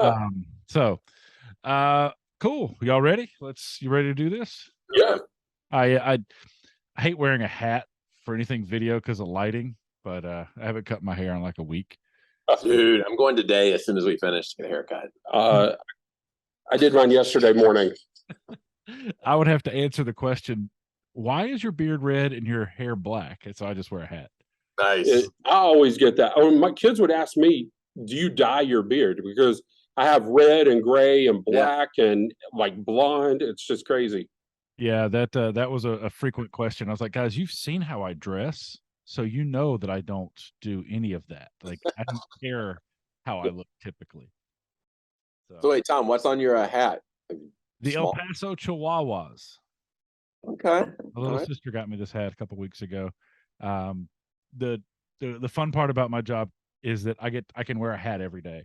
Yeah. So, cool. Y'all ready? You ready to do this? Yeah. I hate wearing a hat for anything video because of lighting, but I haven't cut my hair in like a week. Dude, I'm going today as soon as we finish to get a haircut. I did mine yesterday morning. I would have to answer the question, why is your beard red and your hair black? And so I just wear a hat. Nice. I always get that. Oh, my kids would ask me, do you dye your beard? Because I have red and gray and black and like blonde. It's just crazy. Yeah, that was a frequent question. I was like, guys, you've seen how I dress, so you know that I don't do any of that. Like, I don't care how I look typically. So wait, Tom, what's on your hat? The El Paso Chihuahuas. Okay. My little sister got me this hat a couple weeks ago. The fun part about my job is that I can wear a hat every day.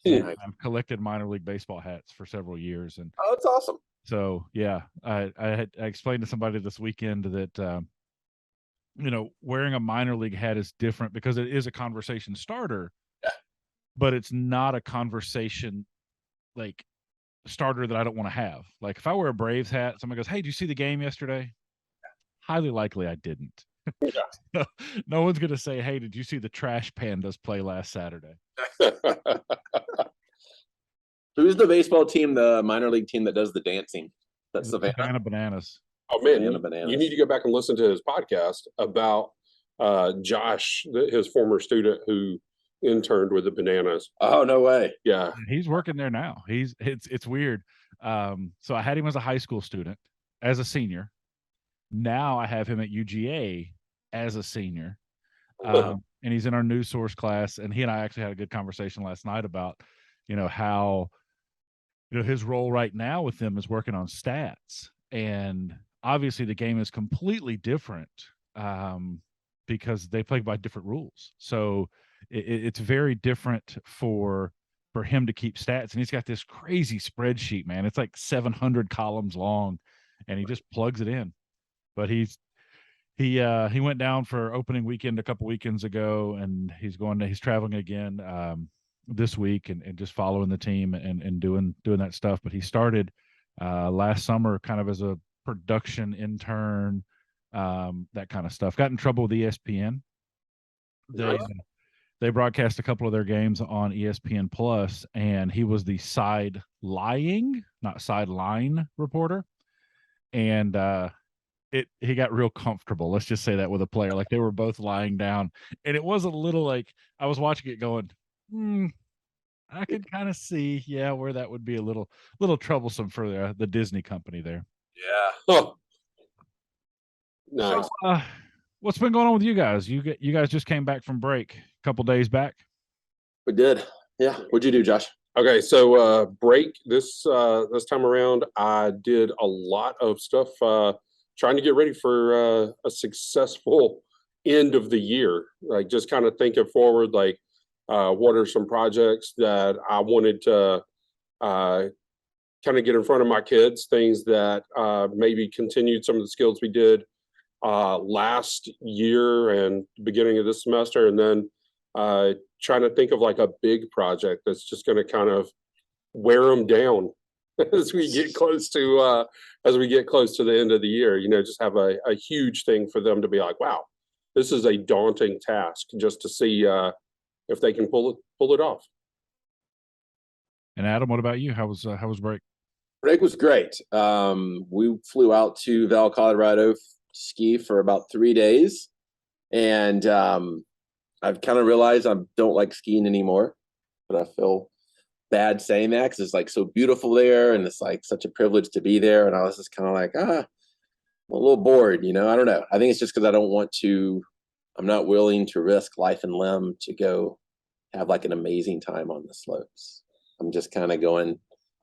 I've collected minor league baseball hats for several years, and that's awesome. So yeah, I explained to somebody this weekend that wearing a minor league hat is different because it is a conversation starter, but it's not a conversation like starter that I don't want to have. Like if I wear a Braves hat, someone goes, "Hey, did you see the game yesterday?" Highly likely I didn't. No one's gonna say, "Hey, did you see the Trash Pandas play last Saturday?" Who's the baseball team, the minor league team that does the dancing? That's Savannah Bananas. Oh man, you need to go back and listen to his podcast about Josh, his former student who interned with the Bananas. Oh, no way. Yeah. He's working there now. It's weird. So I had him as a high school student, as a senior. Now I have him at UGA as a senior. And he's in our news source class, and he and I actually had a good conversation last night about, how his role right now with them is working on stats, and obviously the game is completely different because they play by different rules. So it's very different for him to keep stats, and he's got this crazy spreadsheet, man. It's like 700 columns long, and he just plugs it in. But he went down for opening weekend a couple weekends ago, and he's traveling again this week and just following the team and doing that stuff. But he started last summer kind of as a production intern, that kind of stuff. Got in trouble with ESPN. They broadcast a couple of their games on ESPN Plus, and he was the sideline reporter. And he got real comfortable. Let's just say that with a player. Like they were both lying down, and it was a little like I was watching it going, I could kind of see, where that would be a little troublesome for the Disney company there. Yeah. Oh. Nice. So, what's been going on with you guys? You guys just came back from break a couple days back. We did. Yeah. What'd you do, Josh? Okay, so break this time around, I did a lot of stuff trying to get ready for a successful end of the year. Like just kind of thinking forward, like what are some projects that I wanted to kind of get in front of my kids, things that maybe continued some of the skills we did last year and beginning of this semester, and then trying to think of like a big project that's just going to kind of wear them down as we get close to the end of the year. Just have a huge thing for them to be like, wow, this is a daunting task, just to see if they can pull it off. And Adam, what about you? How was break? Break was great. We flew out to Val, Colorado to ski for about 3 days, and I've kind of realized I don't like skiing anymore, but I feel bad saying that because it's like so beautiful there, and it's like such a privilege to be there. And I was just kind of like, I'm a little bored, I don't know. I think it's just because I'm not willing to risk life and limb to go have like an amazing time on the slopes. I'm just kind of going,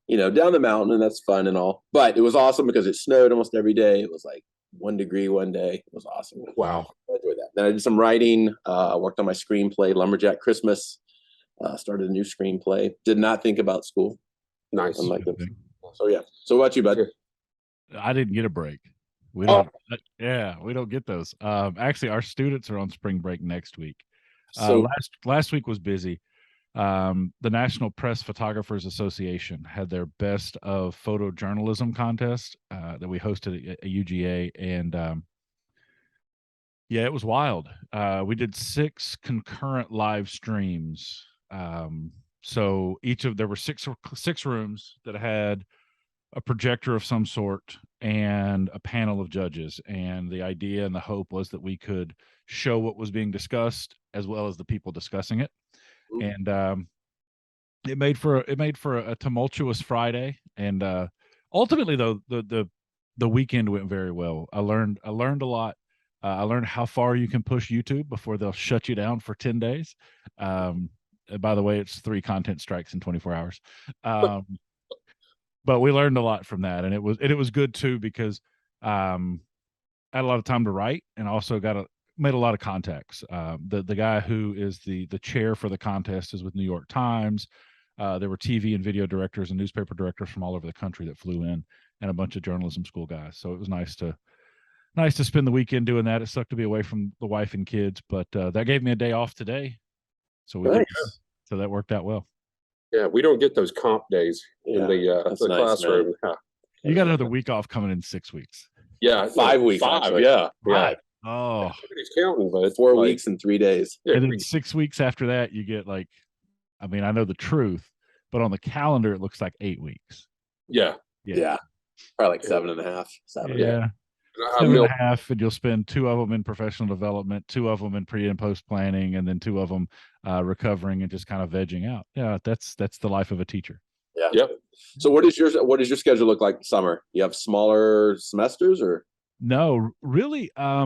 down the mountain, and that's fun and all. But it was awesome because it snowed almost every day. It was like 1 degree one day. It was awesome. Wow. I enjoyed that. Then I did some writing. I worked on my screenplay, Lumberjack Christmas. Started a new screenplay. Did not think about school. Nice. So yeah. So what about you, bud? I didn't get a break. We don't. We don't get those. Actually, our students are on spring break next week. So last week was busy. the National Press Photographers Association had their best of photojournalism contest that we hosted at UGA, and yeah, it was wild. We did 6 concurrent live streams. So there were six rooms that had a projector of some sort and a panel of judges. And the idea and the hope was that we could show what was being discussed as well as the people discussing it. And it made for a tumultuous Friday. And ultimately, though, the weekend went very well. I learned a lot. I learned how far you can push YouTube before they'll shut you down for 10 days. By the way, it's 3 content strikes in 24 hours. But we learned a lot from that, and it was good too, because I had a lot of time to write, and also made a lot of contacts. The guy who is the chair for the contest is with New York Times. There were TV and video directors and newspaper directors from all over the country that flew in, and a bunch of journalism school guys. So it was nice to spend the weekend doing that. It sucked to be away from the wife and kids, but that gave me a day off today, so so that worked out well. Yeah, we don't get those comp days in the nice, classroom. You got another week off coming in 6 weeks. Yeah, 5 weeks. 5, actually. yeah. Oh, Nobody's counting, but 4 weeks and 3 days. And then 6 weeks after that, you get I know the truth, but on the calendar, it looks like 8 weeks. Yeah. Probably like 7.5. 7. Yeah. 7.5, and you'll spend 2 of them in professional development, 2 of them in pre and post planning, and then 2 of them recovering and just kind of vegging out. Yeah, that's the life of a teacher. Yeah. Yep. So what does your schedule look like summer? You have smaller semesters, or? No, really. I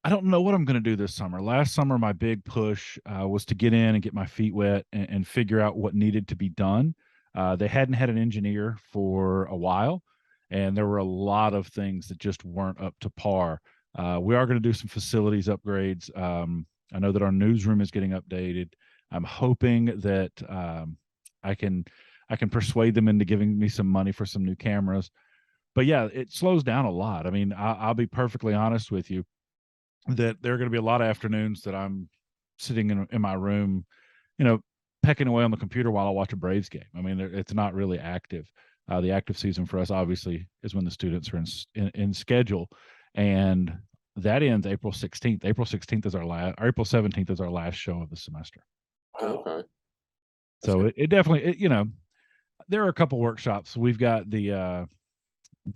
don't know what I'm going to do this summer. Last summer, my big push was to get in and get my feet wet and figure out what needed to be done. They hadn't had an engineer for a while, and there were a lot of things that just weren't up to par. We are going to do some facilities upgrades. I know that our newsroom is getting updated. I'm hoping that I can persuade them into giving me some money for some new cameras. But yeah, it slows down a lot. I mean, I'll be perfectly honest with you that there are going to be a lot of afternoons that I'm sitting in my room, pecking away on the computer while I watch a Braves game. I mean, it's not really active. The active season for us, obviously, is when the students are in schedule, and that ends April 16th. April 16th is April 17th is our last show of the semester. Okay. So it definitely, there are a couple workshops. We've got the,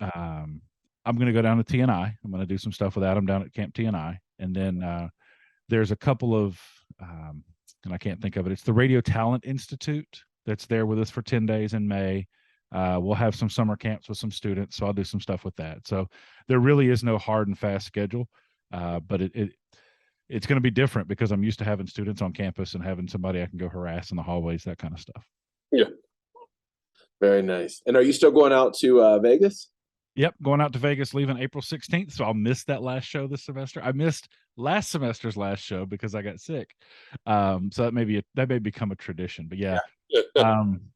I'm going to go down to TNI. I'm going to do some stuff with Adam down at Camp TNI, and then there's a couple of, and I can't think of it. It's the Radio Talent Institute that's there with us for 10 days in May. We'll have some summer camps with some students, so I'll do some stuff with that. So there really is no hard and fast schedule, but it's going to be different because I'm used to having students on campus and having somebody I can go harass in the hallways, that kind of stuff. Yeah. Very nice. And are you still going out to Vegas? Yep, going out to Vegas, leaving April 16th. So I'll miss that last show this semester. I missed last semester's last show because I got sick. So that may become a tradition. But yeah.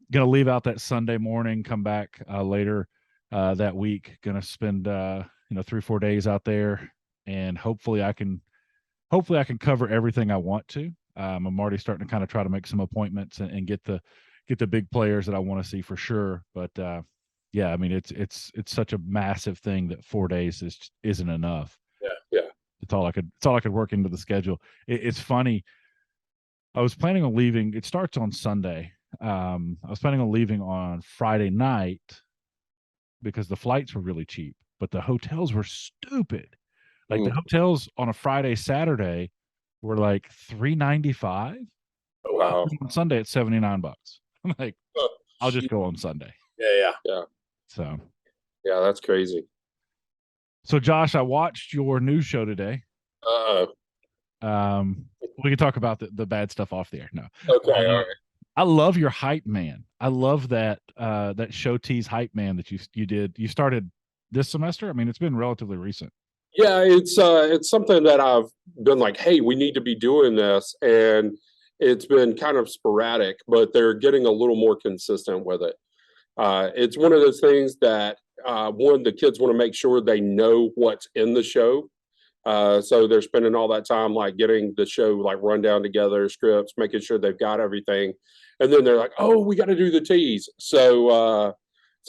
Gonna leave out that Sunday morning, come back later that week. Gonna spend 3-4 days out there, and hopefully I can cover everything I want to. I'm already starting to kind of try to make some appointments and get the big players that I want to see for sure. But yeah, I mean it's such a massive thing that 4 days isn't enough. Yeah. It's all I could work into the schedule. It's funny. I was planning on leaving. It starts on Sunday. I was planning on leaving on Friday night because the flights were really cheap, but the hotels were stupid. Like the hotels on a Friday, Saturday were like $395. Oh, wow. On Sunday it's $79. I'm like, I'll just go on Sunday. Yeah. So yeah, that's crazy. So Josh, I watched your news show today. We can talk about the bad stuff off the air. No. Okay. All right. I love your hype man. I love that show tease hype man that you did. You started this semester. I mean, it's been relatively recent. Yeah, it's something that I've been like, hey, we need to be doing this, and it's been kind of sporadic, but they're getting a little more consistent with it. It's one of those things that the kids want to make sure they know what's in the show. So they're spending all that time like getting the show like run down together, scripts, making sure they've got everything. And then they're like, oh, we got to do the teas. So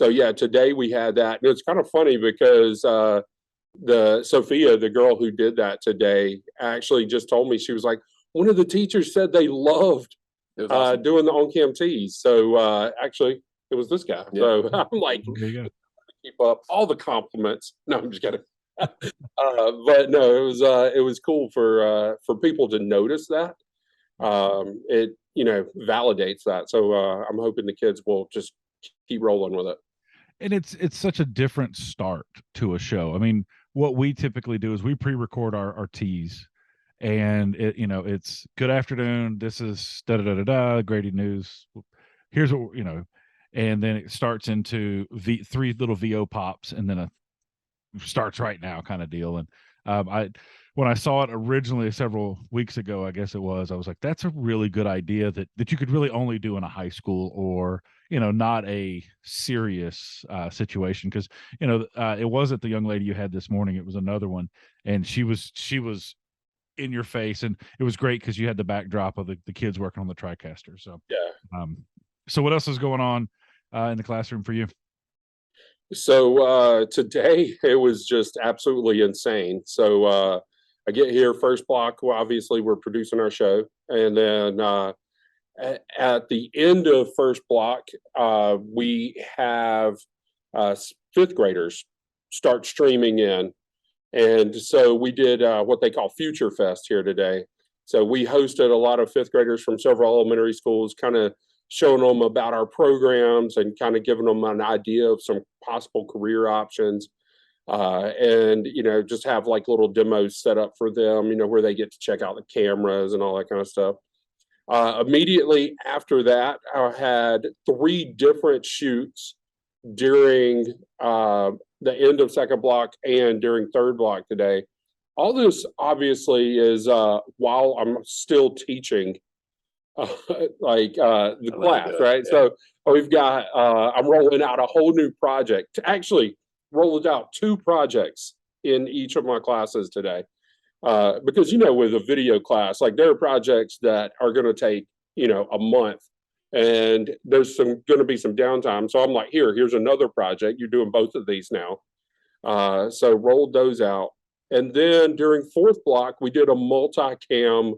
yeah, today we had that. And it's kind of funny because the Sophia, the girl who did that today, actually just told me, she was like, one of the teachers said they loved Awesome. doing the on-cam teas. So actually, it was this guy. Yeah. So I'm like, There you go. keep up all the compliments. No, I'm just kidding. But no, it was cool for people to notice that. It validates that. So I'm hoping the kids will just keep rolling with it. And it's such a different start to a show. I mean, what we typically do is we pre-record our teas, and it's good afternoon. This is da da da da da. Grady news. Here's what and then it starts into three little VO pops, and then a starts right now kind of deal. And when I saw it originally several weeks ago, I guess it was, I was like, that's a really good idea that you could really only do in a high school, or not a serious situation, because it wasn't the young lady you had this morning, it was another one, and she was in your face, and it was great because you had the backdrop of the kids working on the TriCaster. So Yeah. So what else is going on in the classroom for you? So today it was just absolutely insane. So I get here first block. Well, obviously we're producing our show, and then at the end of first block, we have fifth graders start streaming in, and so we did what they call Future Fest here today. So we hosted a lot of fifth graders from several elementary schools, kind of showing them about our programs and kind of giving them an idea of some possible career options. And just have like little demos set up for them, where they get to check out the cameras and all that kind of stuff. Immediately after that, I had 3 different shoots during the end of second block and during third block today. All this obviously is while I'm still teaching the class, right? Yeah. So we've got, I'm rolling out a whole new project. Actually, rolled out 2 projects in each of my classes today. Because, with a video class, like there are projects that are going to take, a month, and there's going to be some downtime. So I'm like, here's another project. You're doing both of these now. So rolled those out. And then during fourth block, we did a multicam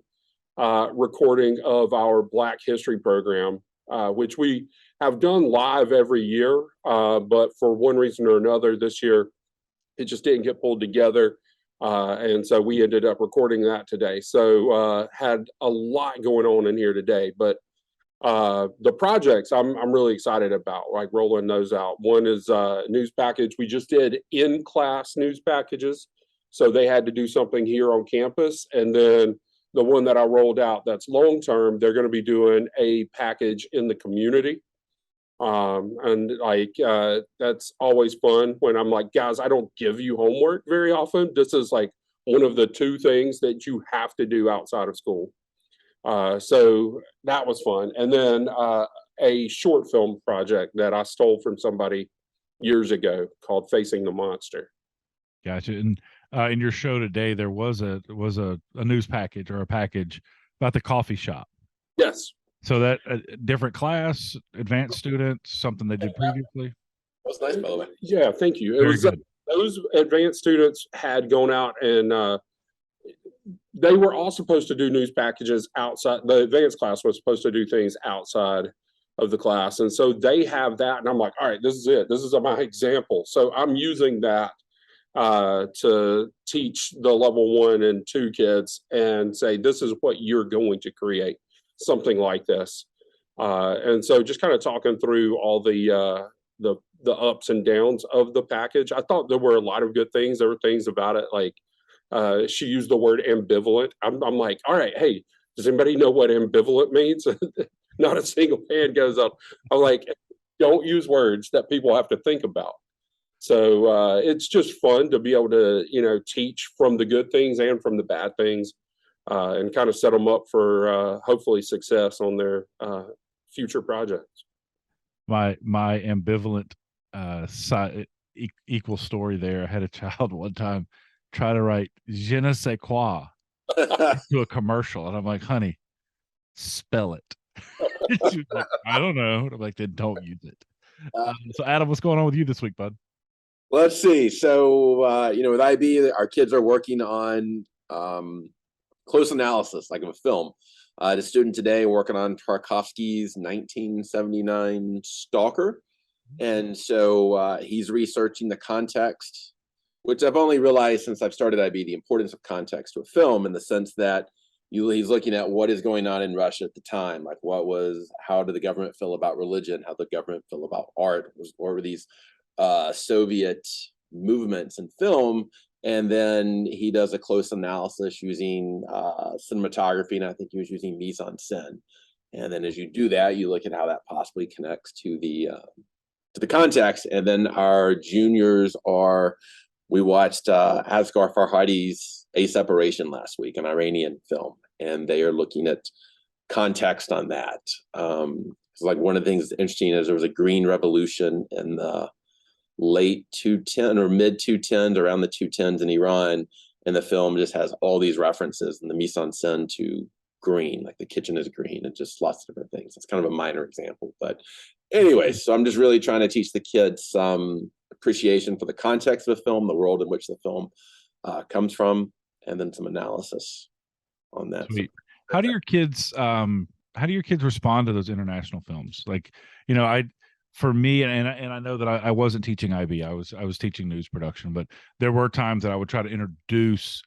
recording of our Black History program, which we have done live every year. But for one reason or another, this year, it just didn't get pulled together. And so we ended up recording that today. So had a lot going on in here today. But the projects I'm really excited about, like rolling those out. One is news package. We just did in-class news packages. So they had to do something here on campus. And then the one that I rolled out that's long-term, they're going to be doing a package in the community. And that's always fun when I'm like, guys, I don't give you homework very often. This is like one of the 2 things that you have to do outside of school. So that was fun. And then a short film project that I stole from somebody years ago called Facing the Monster. Gotcha. And in your show today, there was a news package, or a package about the coffee shop. Yes. So that different class, advanced students, something they did previously. That was nice, by the way. Yeah, thank you. It Very was good. Those advanced students had gone out, and they were all supposed to do news packages outside. The advanced class was supposed to do things outside of the class, and so they have that. And I'm like, all right, this is it. This is my example. So I'm using that to teach the level 1 and 2 kids and say, this is what you're going to create, something like this. And so just kind of talking through all the ups and downs of the package. I thought there were a lot of good things. There were things about it, like she used the word ambivalent. I'm like, all right, hey, does anybody know what ambivalent means? Not a single hand goes up. I'm like, don't use words that people have to think about. So it's just fun to be able to, teach from the good things and from the bad things, and kind of set them up for hopefully success on their future projects. My ambivalent side equal story there. I had a child one time try to write je ne sais quoi to a commercial. And I'm like, honey, spell it. She was like, I don't know. And I'm like, then don't use it. So Adam, what's going on with you this week, bud? Let's see. So, with IB, our kids are working on close analysis, like of a film. The student today working on Tarkovsky's 1979 Stalker. And so he's researching the context, which I've only realized since I've started IB, the importance of context to a film, in the sense that he's looking at what is going on in Russia at the time. Like how did the government feel about religion? How did the government feel about art? What were these Soviet movements in film? And then he does a close analysis using cinematography, and I think he was using mise en scène. And then as you do that, you look at how that possibly connects to the context. And then our juniors we watched Asghar Farhadi's A Separation last week, an Iranian film, and they are looking at context on that. So like one of the things that's interesting is there was a green revolution in the late 210 or mid 210s, around the 210s in Iran, and the film just has all these references and the mise en scène to green, like the kitchen is green, and just lots of different things. It's kind of a minor example, but anyway, so I'm just really trying to teach the kids some appreciation for the context of the film, the world in which the film comes from, and then some analysis on that. Sweet. How do your kids respond to those international films? Like, for me, and I know that I wasn't teaching IB, I was teaching news production, but there were times that I would try to introduce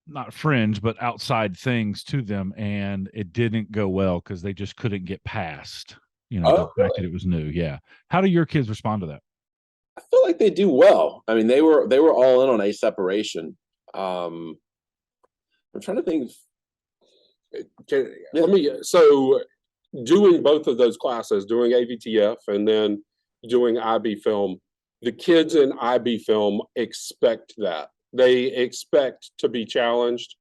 not fringe but outside things to them, and it didn't go well because they just couldn't get past the fact that it was new. Yeah. How do your kids respond to that? I feel like they do well. I mean, they were all in on A Separation. I'm trying to think. So doing both of those classes, doing AVTF and then doing IB film, the kids in IB film expect that. They expect to be challenged,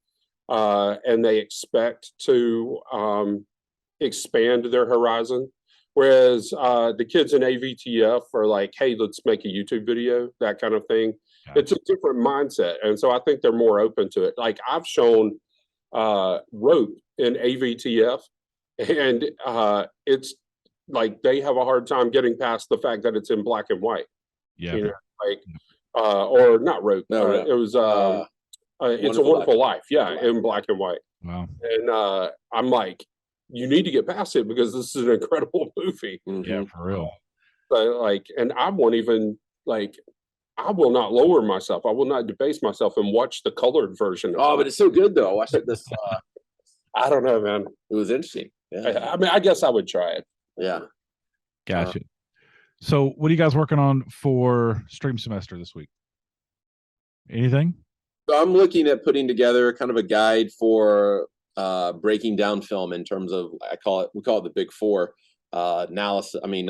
and they expect to expand their horizon. Whereas the kids in AVTF are like, hey, let's make a YouTube video, that kind of thing. Gotcha. It's a different mindset. And so I think they're more open to it. Like I've shown rope in AVTF, and it's like they have a hard time getting past the fact that it's in black and white. Yeah. Or not rope. No, it was It's a Wonderful Life. Yeah, in black and white. Wow. And I'm like, you need to get past it because this is an incredible movie. Yeah, for real. But and I won't even I will not lower myself. I will not debase myself and watch the colored version. But it's so good though. I watched it this. I don't know, man. It was interesting. Yeah. I mean, I guess I would try it. Yeah. Gotcha. So, what are you guys working on for stream semester this week? Anything? So I'm looking at putting together kind of a guide for breaking down film in terms of we call it the big four: analysis. I mean,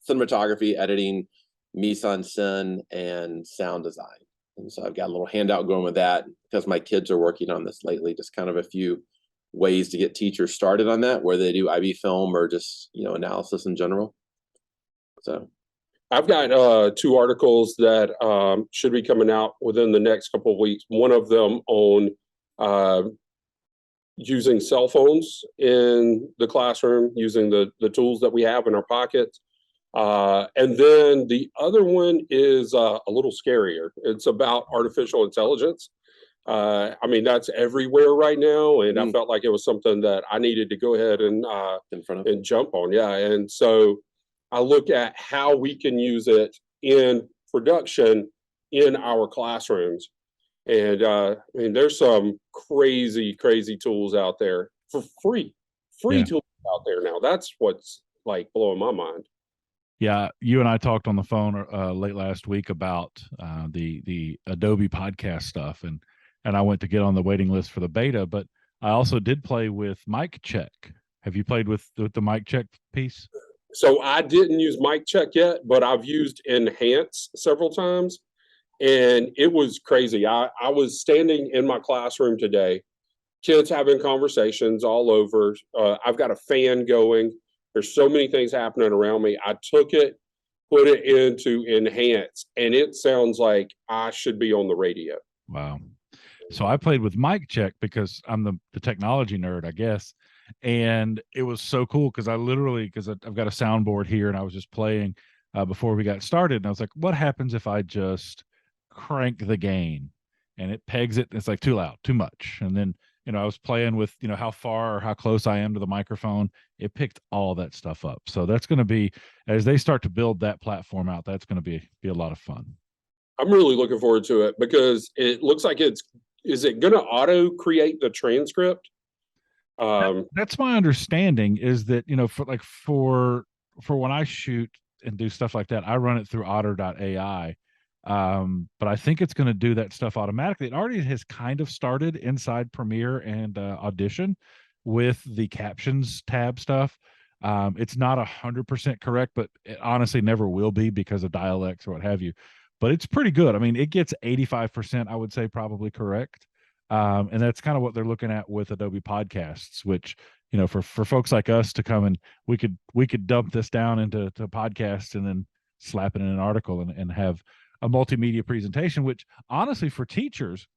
cinematography, editing, mise en scène, and sound design. And so I've got a little handout going with that because my kids are working on this lately. Just kind of a few ways to get teachers started on that, whether they do IB film or just analysis in general. So I've got 2 articles that should be coming out within the next couple of weeks. One of them on using cell phones in the classroom, using the tools that we have in our pockets. And then the other one is a little scarier. It's about artificial intelligence. I mean, that's everywhere right now, and I felt like it was something that I needed to go ahead and jump on. Yeah, and so I look at how we can use it in production in our classrooms, and I mean, there's some crazy tools out there for free tools out there now. That's what's like blowing my mind. Yeah, you and I talked on the phone late last week about the Adobe podcast stuff, and I went to get on the waiting list for the beta, but I also did play with Mic Check. Have you played with the Mic Check piece? So I didn't use Mic Check yet, but I've used Enhance several times, and it was crazy. I was standing in my classroom today, kids having conversations all over. I've got a fan going. There's so many things happening around me. I took it put it into enhance, and it sounds like I should be on the radio. Wow. So I played with mic check because I'm the technology nerd, I guess. And it was so cool because because I've got a soundboard here and I was just playing before we got started. And I was like, what happens if I just crank the gain? And it pegs it. And it's like too loud, too much. And then, I was playing with, how far or how close I am to the microphone. It picked all that stuff up. So that's going to be, as they start to build that platform out, that's going to be a lot of fun. I'm really looking forward to it because it looks like is it going to auto create the transcript? That's my understanding is that, for when I shoot and do stuff like that, I run it through otter.ai. But I think it's going to do that stuff automatically. It already has kind of started inside Premiere and Audition with the captions tab stuff. It's not 100% correct, but it honestly never will be because of dialects or what have you. But it's pretty good. I mean, it gets 85%, I would say, probably correct. And that's kind of what they're looking at with Adobe Podcasts, which, for folks like us to come and we could dump this down into podcasts and then slap it in an article and have a multimedia presentation, which honestly for teachers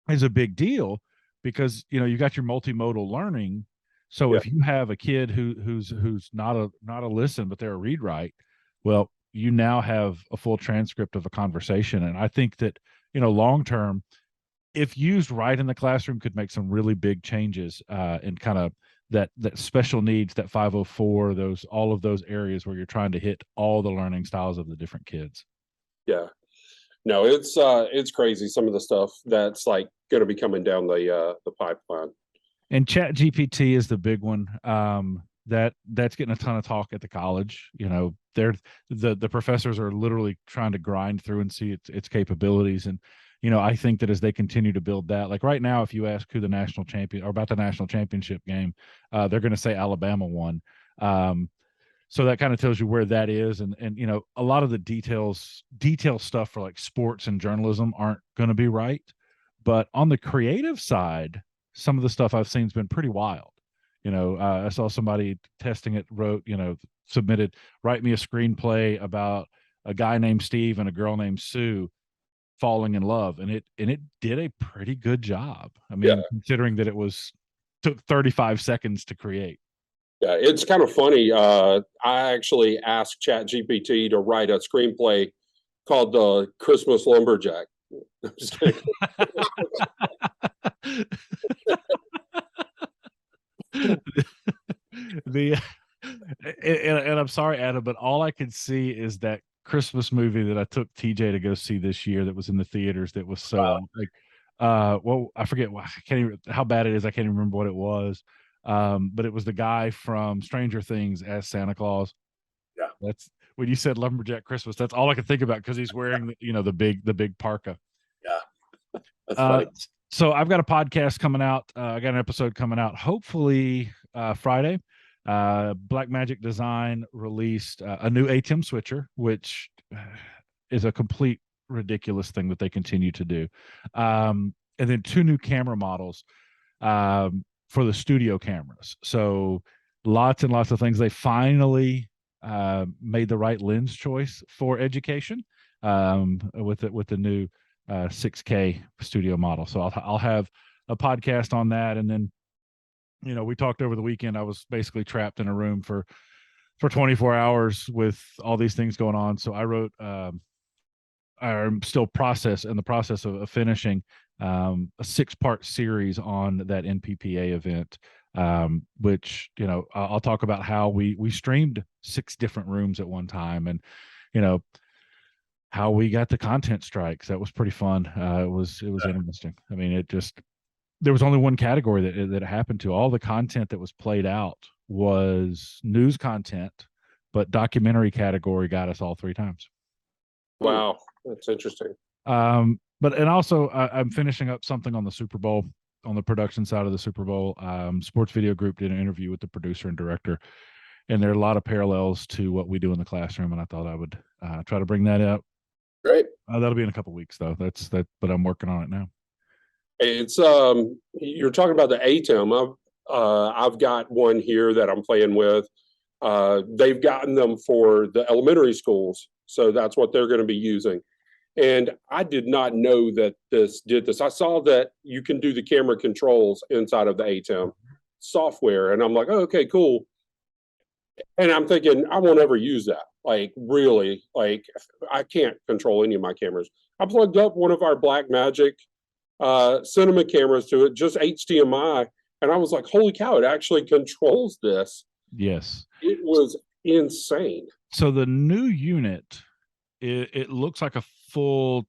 is a big deal because, you got your multimodal learning. So Yeah. if you have a kid who's not a listen, but they're a read write, well, you now have a full transcript of a conversation. And I think that, long term, if used right in the classroom, could make some really big changes in kind of that special needs, that 504, all of those areas where you're trying to hit all the learning styles of the different kids. Yeah. No, it's crazy. Some of the stuff that's like going to be coming down the pipeline. And Chat GPT is the big one. That's getting a ton of talk at the college. They're the professors are literally trying to grind through and see its capabilities. And I think that as they continue to build that, like right now, if you ask who the national champion or about the national championship game, they're going to say Alabama won. So that kind of tells you where that is. And a lot of the detail stuff for like sports and journalism aren't going to be right. But on the creative side, some of the stuff I've seen has been pretty wild. I saw somebody testing it, submitted, write me a screenplay about a guy named Steve and a girl named Sue falling in love. And it did a pretty good job. I mean, considering that took 35 seconds to create. Yeah, it's kind of funny. I actually asked ChatGPT to write a screenplay called The Christmas Lumberjack. I'm just kidding. And I'm sorry, Adam, but all I could see is that Christmas movie that I took TJ to go see this year that was in the theaters that was so I forget I can't even how bad it is. I can't even remember what it was. But it was the guy from Stranger Things as Santa Claus. Yeah. That's when you said Lumberjack Christmas, that's all I could think about because he's wearing the big parka. Yeah. That's funny. So I've got a podcast coming out. I got an episode coming out, hopefully Friday. Blackmagic Design released a new ATEM switcher, which is a complete ridiculous thing that they continue to do. And then 2 new camera models for the studio cameras. So lots and lots of things. They finally made the right lens choice for education with the new 6K studio model. So I'll have a podcast on that. And then, we talked over the weekend. I was basically trapped in a room for 24 hours with all these things going on. So I wrote, I'm still in the process of finishing a 6-part series on that NPPA event, which, I'll talk about how we streamed 6 different rooms at one time and, how we got the content strikes. That was pretty fun. It was interesting. I mean, there was only one category that it happened to. All the content that was played out was news content, but documentary category got us all 3 times. Wow, that's interesting. And also I'm finishing up something on the Super Bowl, on the production side of the Super Bowl. Sports Video Group did an interview with the producer and director, and there are a lot of parallels to what we do in the classroom. And I thought I would try to bring that up. Great. That'll be in a couple of weeks though. But I'm working on it now. It's you're talking about the ATEM. I've got one here that I'm playing with. They've gotten them for the elementary schools, so that's what they're going to be using. And I did not know that this did this. I saw that you can do the camera controls inside of the ATEM software, and I'm like, oh, okay, cool. And I'm thinking, I won't ever use that. Like, really, like, I can't control any of my cameras. I plugged up one of our Blackmagic cinema cameras to it, just HDMI, and I was like, holy cow, it actually controls this. Yes. It was insane. So the new unit, it looks like a full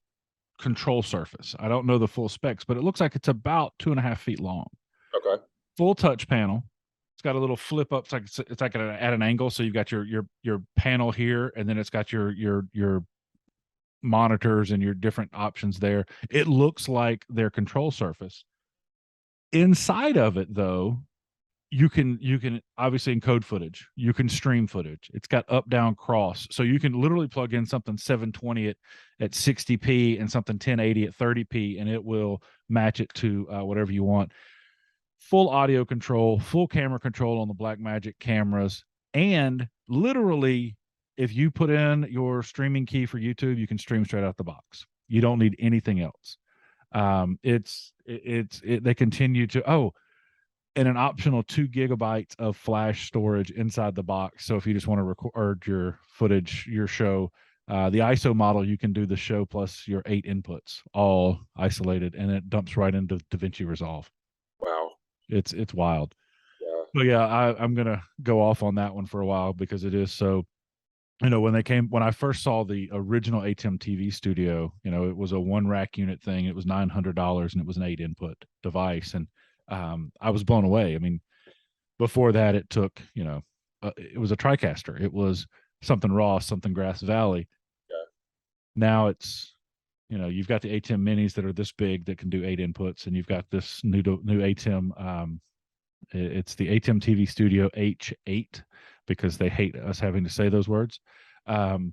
control surface. I don't know the full specs, but it looks like it's about 2.5 feet long. Okay. Full touch panel. It's got a little flip up. It's like at an angle. So you've got your panel here, and then it's got your monitors and your different options there. It looks like their control surface. Inside of it, though, you can obviously encode footage. You can stream footage. It's got up, down, cross. So you can literally plug in something 720 at 60p and something 1080 at 30p, and it will match it to whatever you want. Full audio control, full camera control on the Blackmagic cameras, and literally, if you put in your streaming key for YouTube, you can stream straight out the box. You don't need anything else. They continue to and an optional 2 gigabytes of flash storage inside the box. So if you just want to record your footage, your show, the ISO model, you can do the show plus your 8 inputs, all isolated, and it dumps right into DaVinci Resolve. Wow. It's wild. Yeah. But yeah, I'm gonna go off on that one for a while because it is so. When I first saw the original ATEM TV studio, it was a 1 rack unit thing. It was $900 and it was an 8 input device, and I was blown away. I mean, before that, it took it was a TriCaster. It was something Ross, something Grass Valley. Yeah. Now it's you've got the ATEM minis that are this big that can do 8 inputs, and you've got this new ATEM. It's the ATEM TV Studio H8 because they hate us having to say those words. And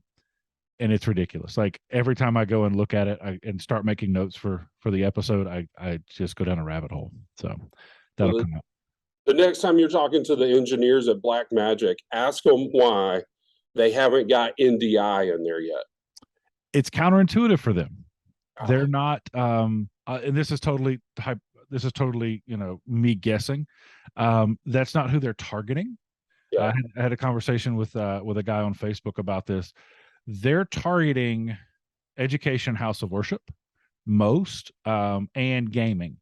it's ridiculous. Like every time I go and look at it and start making notes for the episode, I just go down a rabbit hole. So that'll come up. The next time you're talking to the engineers at Blackmagic, ask them why they haven't got NDI in there yet. It's counterintuitive for them. They're not, and this is totally me guessing. That's not who they're targeting. Yeah. I had a conversation with a guy on Facebook about this. They're targeting education, house of worship, most, and gaming,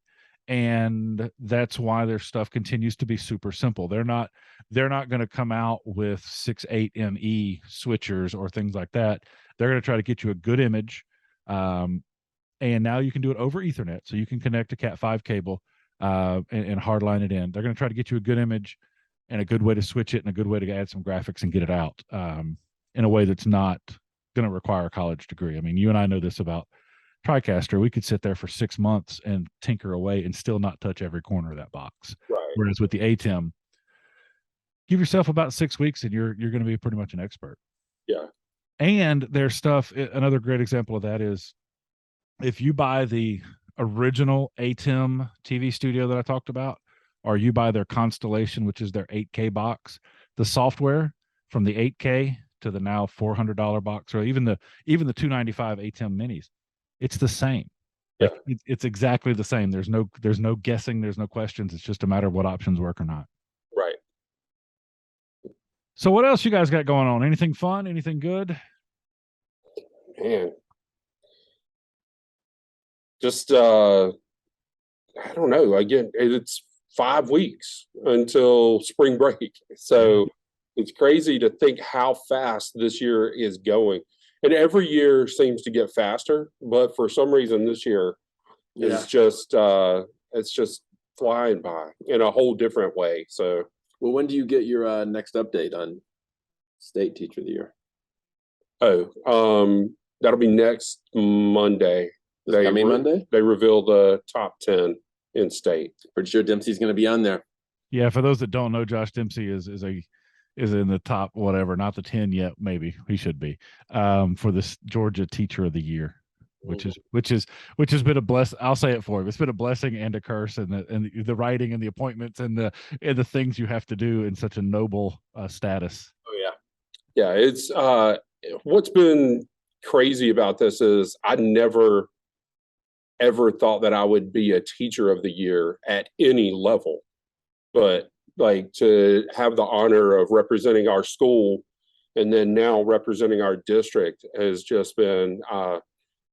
and that's why their stuff continues to be super simple. They're not going to come out with 6.8 ME switchers or things like that. They're going to try to get you a good image, and now you can do it over Ethernet, so you can connect a Cat5 cable and hardline it in. They're going to try to get you a good image and a good way to switch it and a good way to add some graphics and get it out in a way that's not going to require a college degree. I mean, you and I know this about TriCaster. We could sit there for 6 months and tinker away and still not touch every corner of that box. Right. Whereas with the ATEM, give yourself about 6 weeks and you're going to be pretty much an expert. Yeah. And their stuff, another great example of that is if you buy the original ATEM TV studio that I talked about, or you buy their Constellation, which is their 8K box, the software from the 8K to the now $400 box, or even the $295 ATEM minis, it's the same. Yeah. Like, it's exactly the same. There's no guessing. There's no questions. It's just a matter of what options work or not. Right. So what else you guys got going on? Anything fun? Anything good? Man. Just I don't know. Again, it's 5 weeks until spring break. So it's crazy to think how fast this year is going. And every year seems to get faster, but for some reason this year is just it's just flying by in a whole different way. So well, when do you get your next update on State Teacher of the Year? That'll be next Monday. Monday? They reveal the top 10 in state. Pretty sure Dempsey's going to be on there. Yeah, for those that don't know, Josh Dempsey is in the top whatever, not the 10 yet. Maybe he should be for this Georgia Teacher of the Year. which has been a bless. I'll say it for him. It's been a blessing and a curse, and the writing and the appointments and the things you have to do in such a noble status. Oh yeah, it's what's been crazy about this is I never ever thought that I would be a teacher of the year at any level, but like to have the honor of representing our school and then now representing our district has just been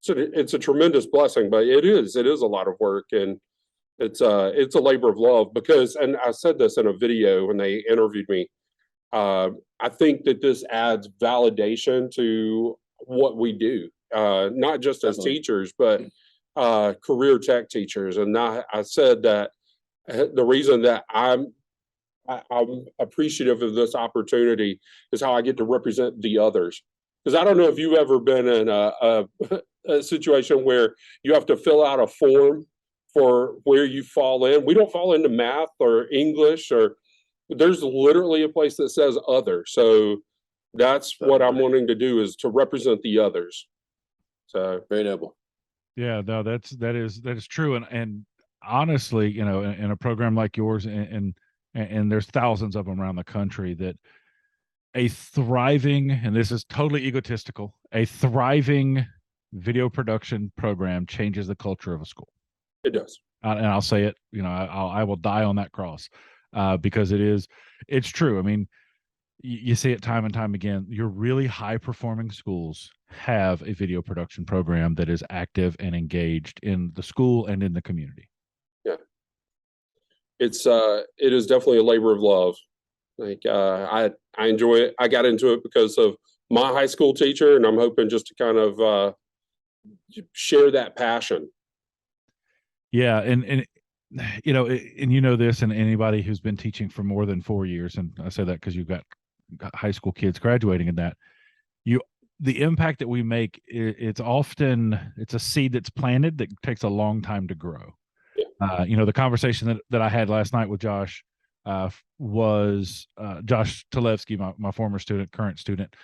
so it's a tremendous blessing, but it is a lot of work, and it's a labor of love because, and I said this in a video when they interviewed me, I think that this adds validation to what we do, not just as teachers, but career tech teachers. And I said that the reason that I'm appreciative of this opportunity is how I get to represent the others. Because I don't know if you've ever been in a situation where you have to fill out a form for where you fall in. We don't fall into math or English, or there's literally a place that says other. So that's what I'm wanting to do, is to represent the others. So very noble. Yeah, no, that is true. And honestly, you know, in a program like yours, and there's thousands of them around the country, that a thriving, and this is totally egotistical, a thriving video production program changes the culture of a school. It does. And I'll say it, you know, I will die on that cross, because it's true. I mean, you see it time and time again. Your really high performing schools have a video production program that is active and engaged in the school and in the community. Yeah. It is definitely a labor of love. Like I enjoy it. I got into it because of my high school teacher, and I'm hoping just to kind of share that passion. Yeah, and you know, and you know this, and anybody who's been teaching for more than 4 years, and I say that because you've got high school kids graduating in that, the impact that we make, it's a seed that's planted that takes a long time to grow. Yeah. You know, the conversation that I had last night with Josh was Josh Talevsky, my former student, current student,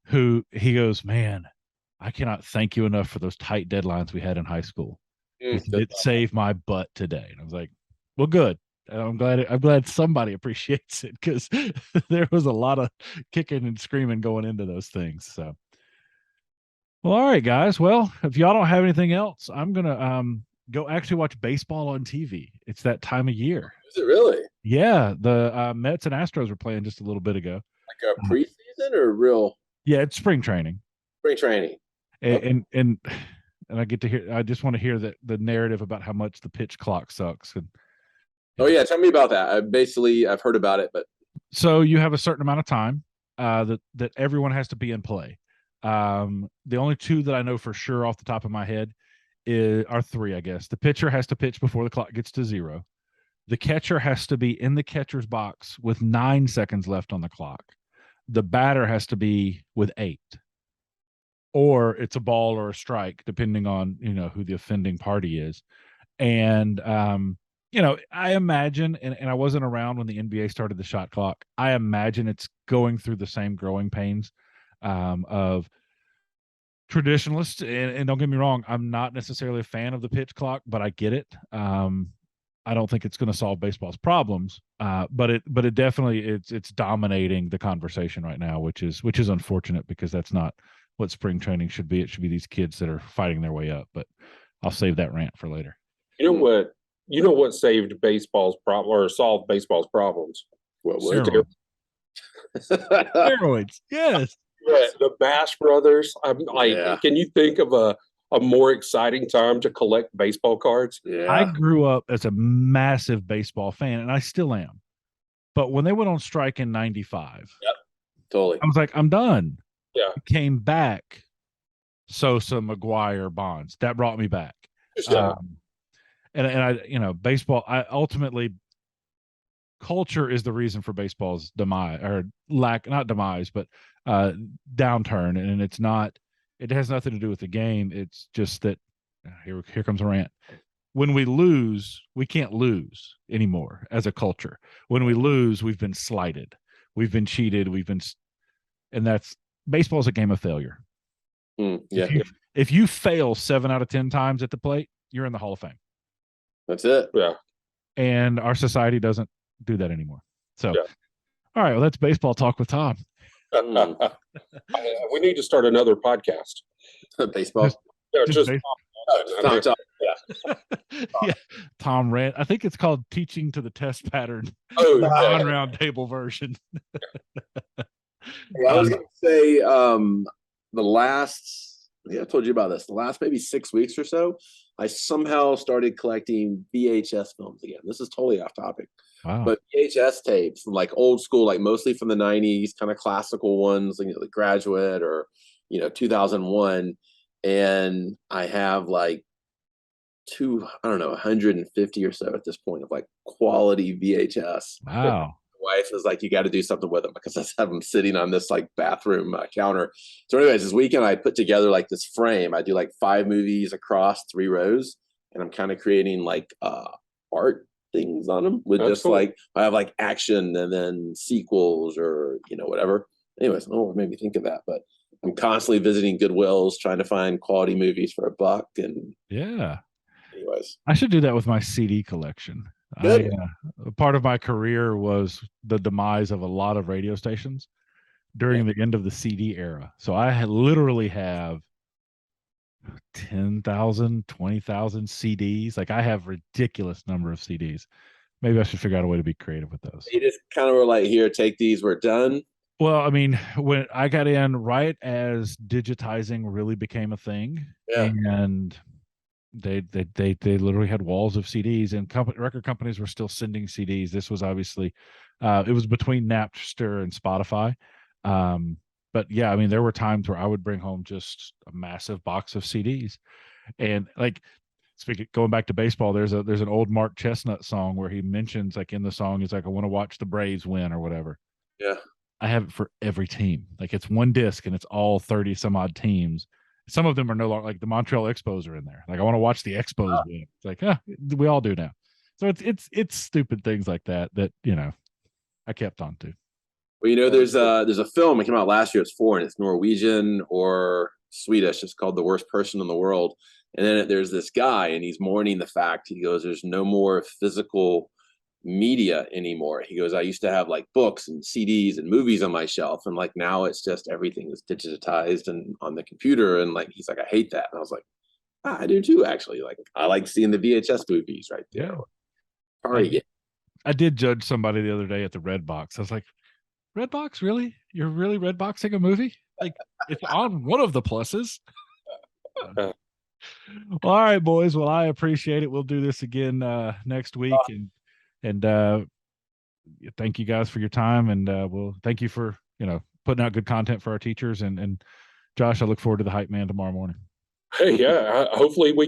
who he goes, man, I cannot thank you enough for those tight deadlines we had in high school. It saved my butt today. And I was like, well, good. I'm glad somebody appreciates it, because there was a lot of kicking and screaming going into those things. So, well, all right, guys. Well, if y'all don't have anything else, I'm gonna go actually watch baseball on TV. It's that time of year. Is it really? Yeah, the Mets and Astros were playing just a little bit ago. Like a preseason or real? Yeah, it's spring training. Spring training. And I get to hear. I just want to hear the narrative about how much the pitch clock sucks. And oh yeah, tell me about that. I've heard about it, but so you have a certain amount of time that everyone has to be in play. The only two that I know for sure off the top of my head are three, I guess. The pitcher has to pitch before the clock gets to 0. The catcher has to be in the catcher's box with 9 seconds left on the clock. The batter has to be with 8. Or it's a ball or a strike, depending on, you know, who the offending party is. And, you know, I imagine, and I wasn't around when the NBA started the shot clock, I imagine it's going through the same growing pains of traditionalists. And don't get me wrong, I'm not necessarily a fan of the pitch clock, but I get it. I don't think it's going to solve baseball's problems, but it definitely it's dominating the conversation right now, which is unfortunate, because that's not what spring training should be. It should be these kids that are fighting their way up. But I'll save that rant for later. You know what saved baseball's problem, or solved baseball's problems? What Steroids. Steroids. Yes. The Bash Brothers. I'm like, can you think of a more exciting time to collect baseball cards? Yeah. I grew up as a massive baseball fan, and I still am. But when they went on strike in 95, yep, totally, I was like, I'm done. Yeah. Came back, Sosa, McGuire, Bonds. That brought me back. And I, you know, baseball, ultimately, culture is the reason for baseball's demise, or not demise, but downturn. And it has nothing to do with the game. It's just that here comes a rant. When we lose, we can't lose anymore as a culture. When we lose, we've been slighted. We've been cheated. And baseball is a game of failure. Yeah. If you fail 7 out of 10 times at the plate, you're in the Hall of Fame. That's it. Yeah. And our society doesn't do that anymore. So, Yeah. all right, well, that's baseball talk with Tom. We need to start another podcast. Baseball. Just Tom, yeah, Tom Rand. I think it's called Teaching to the Test Pattern. Oh, non-roundtable version. I was going to say the last, I told you about this, the last maybe 6 weeks or so, I somehow started collecting VHS films again. This is totally off topic. Wow. But VHS tapes from like old school, like mostly from the 90s, kind of classical ones, like The Graduate or, 2001. And I have like 150 or so at this point of like quality VHS. Wow. My wife is like, you got to do something with them because I have them sitting on this like bathroom counter. So anyways, this weekend I put together like this frame. I do like 5 movies across 3 rows, and I'm kind of creating like art things on them with just cool. Like I have like action and then sequels or whatever. Anyways, I don't know what made me think of that, but I'm constantly visiting Goodwills trying to find quality movies for $1. And yeah. Anyways, I should do that with my CD collection. Part of my career was the demise of a lot of radio stations during the end of the CD era. So I literally have 10,000, 20,000 CDs. Like I have ridiculous number of CDs. Maybe I should figure out a way to be creative with those. You just kind of were like, here, take these, we're done. Well, I mean, when I got in right as digitizing really became a thing, and they literally had walls of CDs, and record companies were still sending CDs. This was obviously, it was between Napster and Spotify. But yeah, I mean, there were times where I would bring home just a massive box of CDs, and like going back to baseball, there's an old Mark Chestnut song where he mentions like in the song, he's like, I want to watch the Braves win or whatever. Yeah. I have it for every team. Like it's one disc and it's all 30 some odd teams. Some of them are no longer, like the Montreal Expos are in there. Like I want to watch the Expos win. It's like, we all do now. So it's stupid things like that I kept on to. Well, there's a film that came out last year. It's foreign. It's Norwegian or Swedish. It's called The Worst Person in the World. And then there's this guy, and he's mourning the fact, he goes, there's no more physical media anymore. He goes, I used to have like books and CDs and movies on my shelf, and like now it's just everything is digitized and on the computer. And like he's like, I hate that. And I was like, I do too, actually. Like I like seeing the VHS movies right there. Yeah. I did judge somebody the other day at the Redbox. I was like, Redbox, really? You're really Redboxing a movie? Like it's on one of the pluses. Well, all right, boys. Well, I appreciate it. We'll do this again next week, and thank you guys for your time, and we'll thank you for putting out good content for our teachers, and Josh, I look forward to the hype man tomorrow morning. Hey, yeah, hopefully we